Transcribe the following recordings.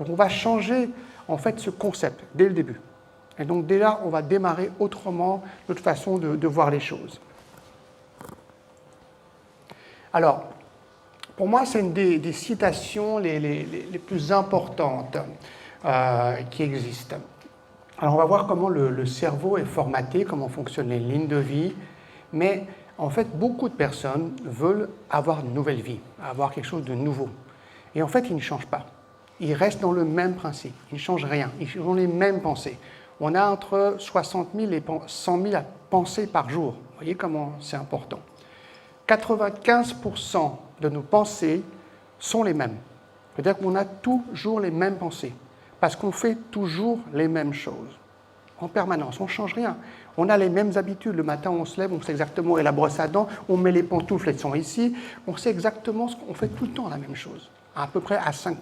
Donc on va changer en fait ce concept dès le début. Et donc dès là, on va démarrer autrement notre façon de voir les choses. Alors, pour moi, c'est une des citations les plus importantes qui existent. Alors, on va voir comment le cerveau est formaté, comment fonctionnent les lignes de vie, mais en fait, beaucoup de personnes veulent avoir une nouvelle vie, avoir quelque chose de nouveau. Et en fait, ils ne changent pas. Ils restent dans le même principe, ils ne changent rien, ils ont les mêmes pensées. On a entre 60 000 et 100 000 pensées par jour. Vous voyez comment c'est important. 95% de nos pensées sont les mêmes. C'est-à-dire qu'on a toujours les mêmes pensées, parce qu'on fait toujours les mêmes choses, en permanence, on ne change rien. On a les mêmes habitudes, le matin on se lève, on sait exactement, et la brosse à dents, on met les pantoufles, elles sont ici, on sait exactement ce qu'on fait tout le temps la même chose, à peu près à 5%.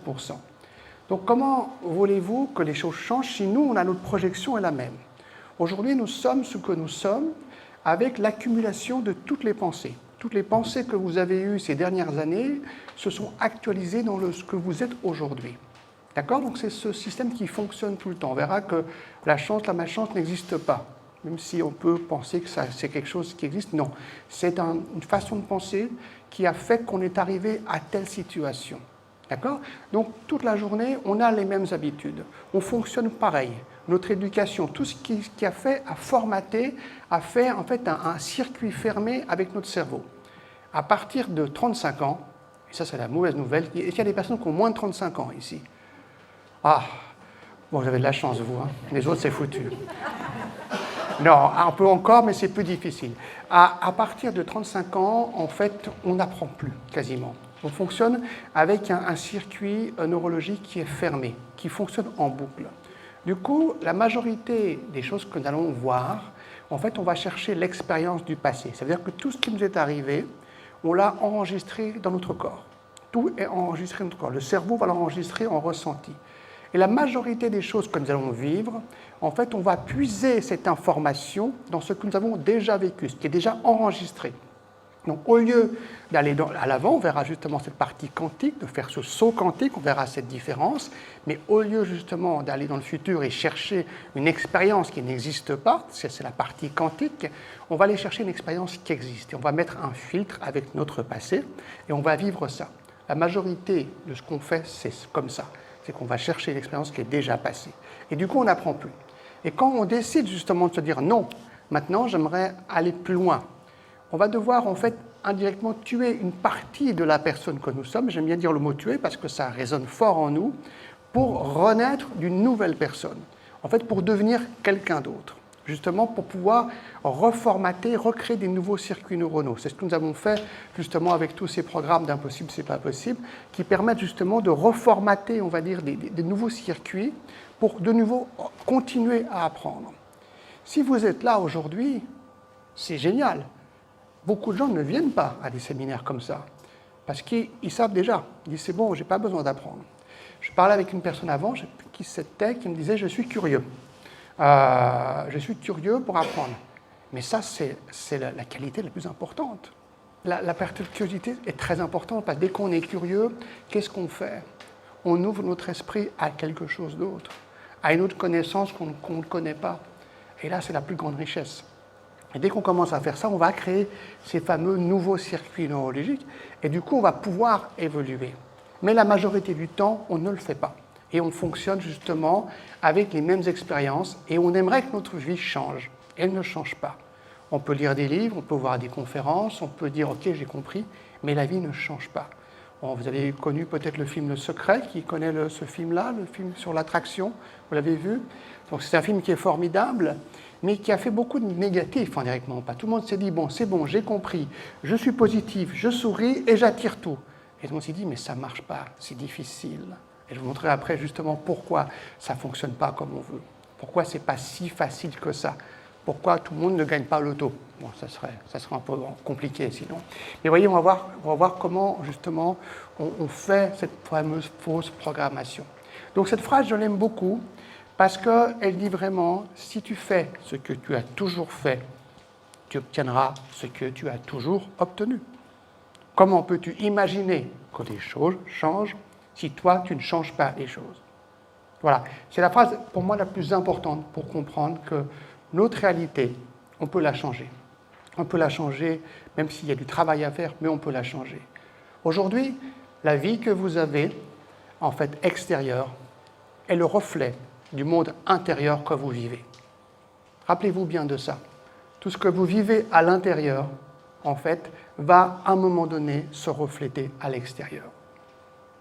Donc comment voulez-vous que les choses changent si nous, on a notre projection est la même? Aujourd'hui, nous sommes ce que nous sommes avec l'accumulation de toutes les pensées. Toutes les pensées que vous avez eues ces dernières années se sont actualisées dans ce que vous êtes aujourd'hui. D'accord? Donc c'est ce système qui fonctionne tout le temps. On verra que la chance, la malchance n'existe pas. Même si on peut penser que c'est quelque chose qui existe, non. C'est une façon de penser qui a fait qu'on est arrivé à telle situation. D'accord? Donc toute la journée, on a les mêmes habitudes. On fonctionne pareil. Notre éducation, tout ce qui a fait, a formaté, a fait en fait un circuit fermé avec notre cerveau. À partir de 35 ans, et ça c'est la mauvaise nouvelle, il y a des personnes qui ont moins de 35 ans ici. Ah, bon, vous avez de la chance, vous, hein. Les autres, c'est foutu. Non, un peu encore, mais c'est plus difficile. À partir de 35 ans, en fait, on n'apprend plus, quasiment. On fonctionne avec un circuit neurologique qui est fermé, qui fonctionne en boucle. Du coup, la majorité des choses que nous allons voir, en fait, on va chercher l'expérience du passé. Ça veut dire que tout ce qui nous est arrivé, on l'a enregistré dans notre corps. Tout est enregistré dans notre corps. Le cerveau va l'enregistrer en ressenti. Et la majorité des choses que nous allons vivre, en fait, on va puiser cette information dans ce que nous avons déjà vécu, ce qui est déjà enregistré. Donc, au lieu d'aller à l'avant, on verra justement cette partie quantique, de faire ce saut quantique, on verra cette différence. Mais au lieu justement d'aller dans le futur et chercher une expérience qui n'existe pas, c'est la partie quantique, on va aller chercher une expérience qui existe. Et on va mettre un filtre avec notre passé et on va vivre ça. La majorité de ce qu'on fait, c'est comme ça. C'est qu'on va chercher l'expérience qui est déjà passée. Et du coup, on n'apprend plus. Et quand on décide justement de se dire non, maintenant j'aimerais aller plus loin, on va devoir en fait indirectement tuer une partie de la personne que nous sommes, j'aime bien dire le mot tuer parce que ça résonne fort en nous, pour renaître d'une nouvelle personne, en fait pour devenir quelqu'un d'autre, justement pour pouvoir reformater, recréer des nouveaux circuits neuronaux. C'est ce que nous avons fait justement avec tous ces programmes d'Impossible, c'est pas possible, qui permettent justement de reformater, on va dire, des nouveaux circuits pour de nouveau continuer à apprendre. Si vous êtes là aujourd'hui, c'est génial. Beaucoup de gens ne viennent pas à des séminaires comme ça, parce qu'ils savent déjà. Ils disent, c'est bon, je n'ai pas besoin d'apprendre. Je parlais avec une personne avant, je ne sais plus qui c'était, qui me disait, je suis curieux. Je suis curieux pour apprendre. Mais ça, c'est la qualité la plus importante. La perte de curiosité est très importante, parce que dès qu'on est curieux, qu'est-ce qu'on fait? On ouvre notre esprit à quelque chose d'autre, à une autre connaissance qu'on ne connaît pas. Et là, c'est la plus grande richesse. Et dès qu'on commence à faire ça, on va créer ces fameux nouveaux circuits neurologiques et du coup, on va pouvoir évoluer. Mais la majorité du temps, on ne le fait pas. Et on fonctionne justement avec les mêmes expériences et on aimerait que notre vie change. Elle ne change pas. On peut lire des livres, on peut voir des conférences, on peut dire « Ok, j'ai compris », mais la vie ne change pas. Bon, vous avez connu peut-être le film Le Secret, qui connaît ce film-là, le film sur l'attraction, vous l'avez vu. Donc c'est un film qui est formidable, mais qui a fait beaucoup de négatifs indirectement. Pas tout le monde s'est dit, bon, c'est bon, j'ai compris, je suis positif, je souris et j'attire tout. Et tout le monde s'est dit, mais ça ne marche pas, c'est difficile. Et je vous montrerai après justement pourquoi ça ne fonctionne pas comme on veut. Pourquoi ce n'est pas si facile que ça. Pourquoi tout le monde ne gagne pas l'auto. Bon, ça serait un peu compliqué sinon. Mais voyez, on va voir comment justement on fait cette fameuse fausse programmation. Donc cette phrase, je l'aime beaucoup, parce qu'elle dit vraiment, si tu fais ce que tu as toujours fait, tu obtiendras ce que tu as toujours obtenu. Comment peux-tu imaginer que les choses changent si toi, tu ne changes pas les choses? Voilà, c'est la phrase pour moi la plus importante pour comprendre que notre réalité, on peut la changer. On peut la changer, même s'il y a du travail à faire, mais on peut la changer. Aujourd'hui, la vie que vous avez, en fait, extérieure, est le reflet du monde intérieur que vous vivez. Rappelez-vous bien de ça. Tout ce que vous vivez à l'intérieur, en fait, va à un moment donné se refléter à l'extérieur.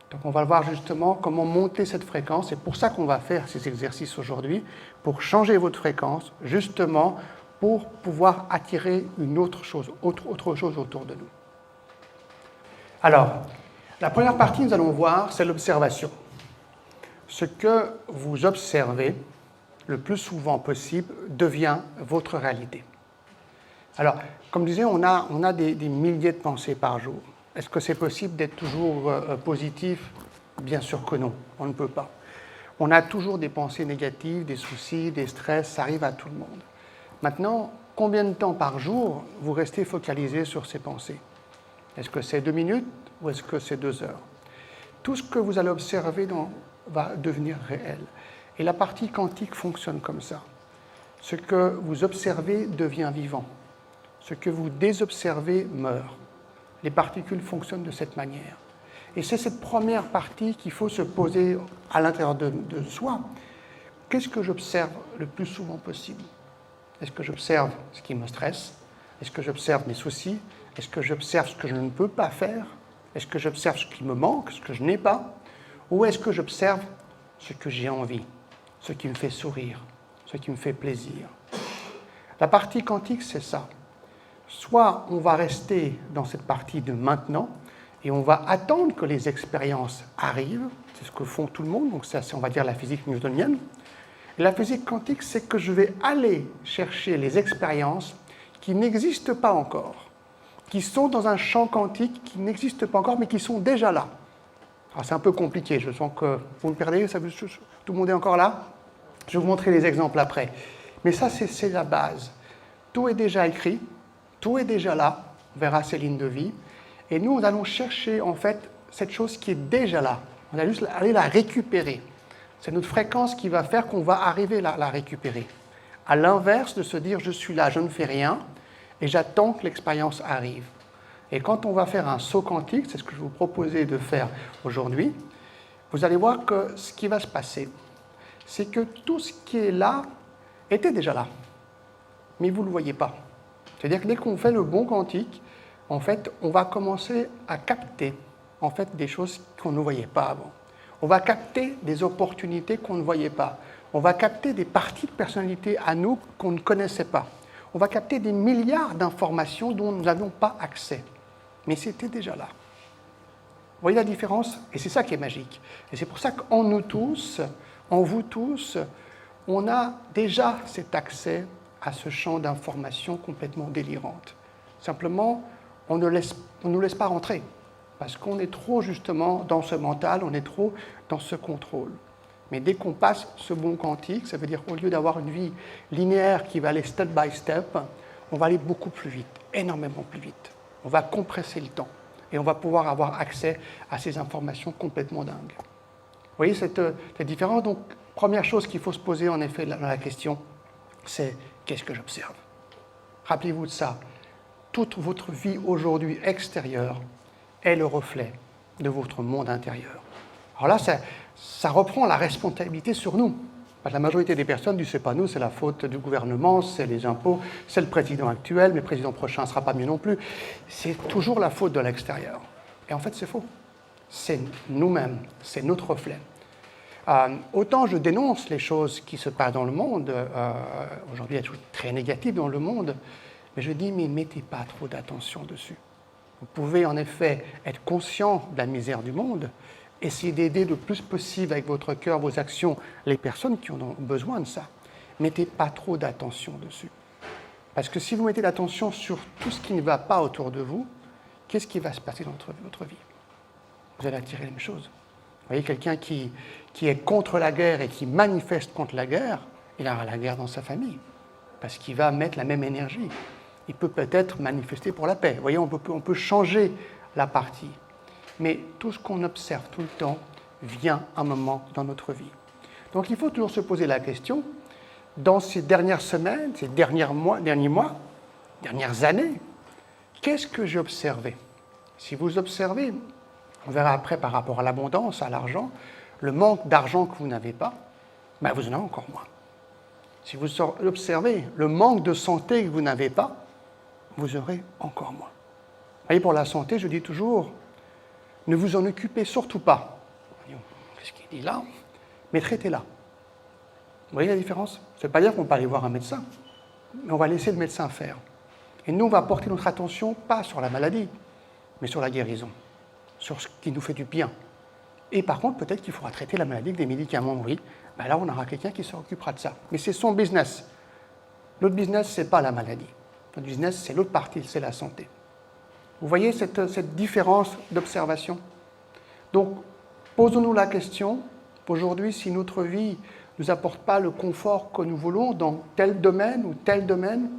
Donc on va voir justement comment monter cette fréquence. C'est pour ça qu'on va faire ces exercices aujourd'hui, pour changer votre fréquence, justement pour pouvoir attirer une autre chose autour de nous. Alors, la première partie, nous allons voir, c'est l'observation. Ce que vous observez le plus souvent possible devient votre réalité. Alors, comme je disais, on a des milliers de pensées par jour. Est-ce que c'est possible d'être toujours positif? Bien sûr que non, on ne peut pas. On a toujours des pensées négatives, des soucis, des stress, ça arrive à tout le monde. Maintenant, combien de temps par jour vous restez focalisé sur ces pensées? Est-ce que c'est 2 minutes ou est-ce que c'est 2 heures? Tout ce que vous allez observer va devenir réel. Et la partie quantique fonctionne comme ça. Ce que vous observez devient vivant. Ce que vous désobservez meurt. Les particules fonctionnent de cette manière. Et c'est cette première partie qu'il faut se poser à l'intérieur de soi. Qu'est-ce que j'observe le plus souvent possible? Est-ce que j'observe ce qui me stresse? Est-ce que j'observe mes soucis? Est-ce que j'observe ce que je ne peux pas faire? Est-ce que j'observe ce qui me manque, ce que je n'ai pas? Ou est-ce que j'observe ce que j'ai envie, ce qui me fait sourire, ce qui me fait plaisir? La partie quantique, c'est ça. Soit on va rester dans cette partie de maintenant et on va attendre que les expériences arrivent, c'est ce que font tout le monde, donc ça c'est on va dire la physique newtonienne. Et la physique quantique, c'est que je vais aller chercher les expériences qui n'existent pas encore, qui sont dans un champ quantique qui n'existe pas encore mais qui sont déjà là. Alors c'est un peu compliqué, je sens que vous me perdez, tout le monde est encore là? Je vais vous montrer les exemples après. Mais ça c'est la base. Tout est déjà écrit. Tout est déjà là, on verra ces lignes de vie. Et nous, nous allons chercher en fait cette chose qui est déjà là. On va juste aller la récupérer. C'est notre fréquence qui va faire qu'on va arriver à la récupérer. À l'inverse de se dire je suis là, je ne fais rien et j'attends que l'expérience arrive. Et quand on va faire un saut quantique, c'est ce que je vous proposais de faire aujourd'hui, vous allez voir que ce qui va se passer, c'est que tout ce qui est là était déjà là. Mais vous ne le voyez pas. C'est-à-dire que dès qu'on fait le bond quantique, en fait, on va commencer à capter en fait, des choses qu'on ne voyait pas avant. On va capter des opportunités qu'on ne voyait pas. On va capter des parties de personnalité à nous qu'on ne connaissait pas. On va capter des milliards d'informations dont nous n'avions pas accès. Mais c'était déjà là. Vous voyez la différence? Et c'est ça qui est magique. Et c'est pour ça qu'en nous tous, en vous tous, on a déjà cet accès à ce champ d'informations complètement délirante. Simplement, on ne nous laisse pas rentrer, parce qu'on est trop justement dans ce mental, on est trop dans ce contrôle. Mais dès qu'on passe ce bond quantique, ça veut dire qu'au lieu d'avoir une vie linéaire qui va aller step by step, on va aller beaucoup plus vite, énormément plus vite. On va compresser le temps et on va pouvoir avoir accès à ces informations complètement dingues. Vous voyez cette différence? Donc, première chose qu'il faut se poser en effet dans la question, c'est qu'est-ce que j'observe? Rappelez-vous de ça. Toute votre vie aujourd'hui extérieure est le reflet de votre monde intérieur. Alors là, ça reprend la responsabilité sur nous. Parce que la majorité des personnes disent c'est pas nous, c'est la faute du gouvernement, c'est les impôts, c'est le président actuel, mais le président prochain ne sera pas mieux non plus. C'est toujours la faute de l'extérieur. Et en fait, c'est faux. C'est nous-mêmes, c'est notre reflet. Autant je dénonce les choses qui se passent dans le monde, aujourd'hui il y a des choses très négatives dans le monde, mais je dis, mais mettez pas trop d'attention dessus. Vous pouvez en effet être conscient de la misère du monde, essayer d'aider le plus possible avec votre cœur, vos actions, les personnes qui en ont besoin de ça. Mettez pas trop d'attention dessus. Parce que si vous mettez l'attention sur tout ce qui ne va pas autour de vous, qu'est-ce qui va se passer dans votre vie? Vous allez attirer les mêmes choses. Vous voyez, quelqu'un qui est contre la guerre et qui manifeste contre la guerre, il aura la guerre dans sa famille, parce qu'il va mettre la même énergie. Il peut peut-être manifester pour la paix. Vous voyez, on peut changer la partie. Mais tout ce qu'on observe tout le temps vient un moment dans notre vie. Donc il faut toujours se poser la question, dans ces dernières semaines, ces derniers mois, dernières années, qu'est-ce que j'ai observé? Si vous observez, on verra après par rapport à l'abondance, à l'argent, le manque d'argent que vous n'avez pas, ben vous en avez encore moins. Si vous observez le manque de santé que vous n'avez pas, vous aurez encore moins. Vous voyez, pour la santé, je dis toujours, ne vous en occupez surtout pas. Qu'est-ce qu'il dit là? Mais traitez-la. Vous voyez la différence? Ça ne veut pas dire qu'on ne va pas aller voir un médecin, mais on va laisser le médecin faire. Et nous, on va porter notre attention pas sur la maladie, mais sur la guérison, sur ce qui nous fait du bien. Et par contre, peut-être qu'il faudra traiter la maladie avec des médicaments, oui. Ben là, on aura quelqu'un qui s'occupera de ça. Mais c'est son business. Notre business, ce n'est pas la maladie. Notre business, c'est l'autre partie, c'est la santé. Vous voyez cette différence d'observation? Donc, posons-nous la question, aujourd'hui, si notre vie ne nous apporte pas le confort que nous voulons dans tel domaine ou tel domaine,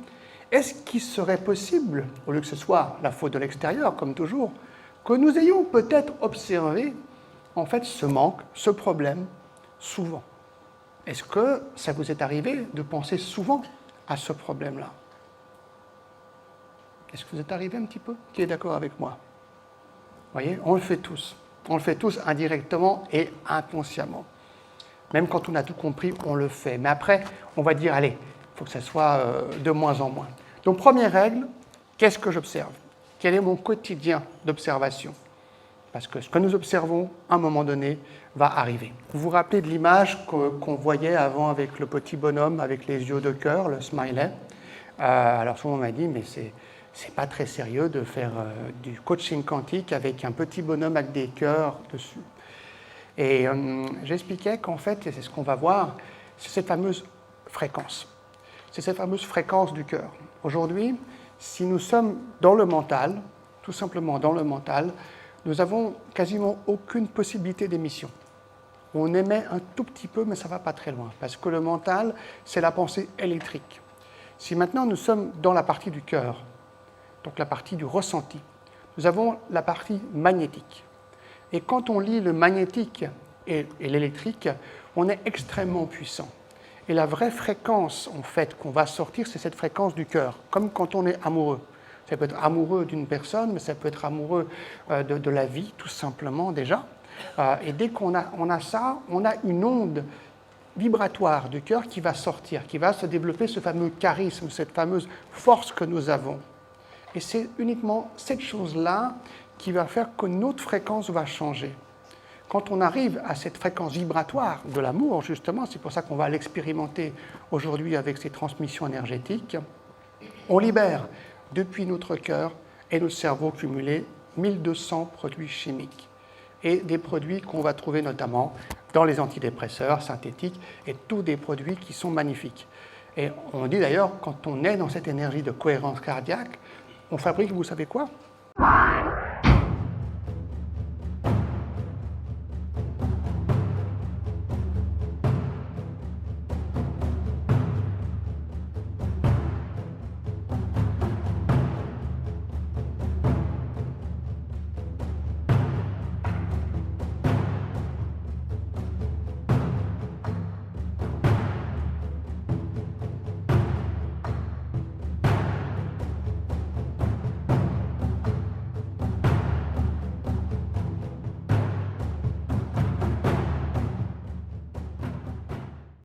est-ce qu'il serait possible, au lieu que ce soit la faute de l'extérieur, comme toujours, que nous ayons peut-être observé, en fait, ce manque, ce problème, souvent? Est-ce que ça vous est arrivé de penser souvent à ce problème-là? Est-ce que vous êtes arrivé un petit peu? Qui est d'accord avec moi? Vous voyez, on le fait tous. On le fait tous indirectement et inconsciemment. Même quand on a tout compris, on le fait. Mais après, on va dire, allez, il faut que ça soit de moins en moins. Donc, première règle, qu'est-ce que j'observe? Quel est mon quotidien d'observation? Parce que ce que nous observons, à un moment donné, va arriver. Vous vous rappelez de l'image qu'on voyait avant avec le petit bonhomme avec les yeux de cœur, le smiley? Alors, souvent on m'a dit, mais c'est pas très sérieux de faire du coaching quantique avec un petit bonhomme avec des cœurs dessus. Et j'expliquais qu'en fait, et c'est ce qu'on va voir, c'est cette fameuse fréquence. C'est cette fameuse fréquence du cœur. Aujourd'hui, si nous sommes dans le mental, tout simplement dans le mental, nous n'avons quasiment aucune possibilité d'émission. On émet un tout petit peu, mais ça ne va pas très loin, parce que le mental, c'est la pensée électrique. Si maintenant nous sommes dans la partie du cœur, donc la partie du ressenti, nous avons la partie magnétique. Et quand on lie le magnétique et l'électrique, on est extrêmement puissant. Et la vraie fréquence, en fait, qu'on va sortir, c'est cette fréquence du cœur, comme quand on est amoureux. Ça peut être amoureux d'une personne, mais ça peut être amoureux de la vie, tout simplement, déjà. Et dès qu'on a ça, on a une onde vibratoire du cœur qui va sortir, qui va se développer ce fameux charisme, cette fameuse force que nous avons. Et c'est uniquement cette chose-là qui va faire que notre fréquence va changer. Quand on arrive à cette fréquence vibratoire de l'amour, justement, c'est pour ça qu'on va l'expérimenter aujourd'hui avec ces transmissions énergétiques, on libère depuis notre cœur et notre cerveau cumulé 1200 produits chimiques et des produits qu'on va trouver notamment dans les antidépresseurs synthétiques et tous des produits qui sont magnifiques. Et on dit d'ailleurs, quand on est dans cette énergie de cohérence cardiaque, on fabrique, vous savez quoi?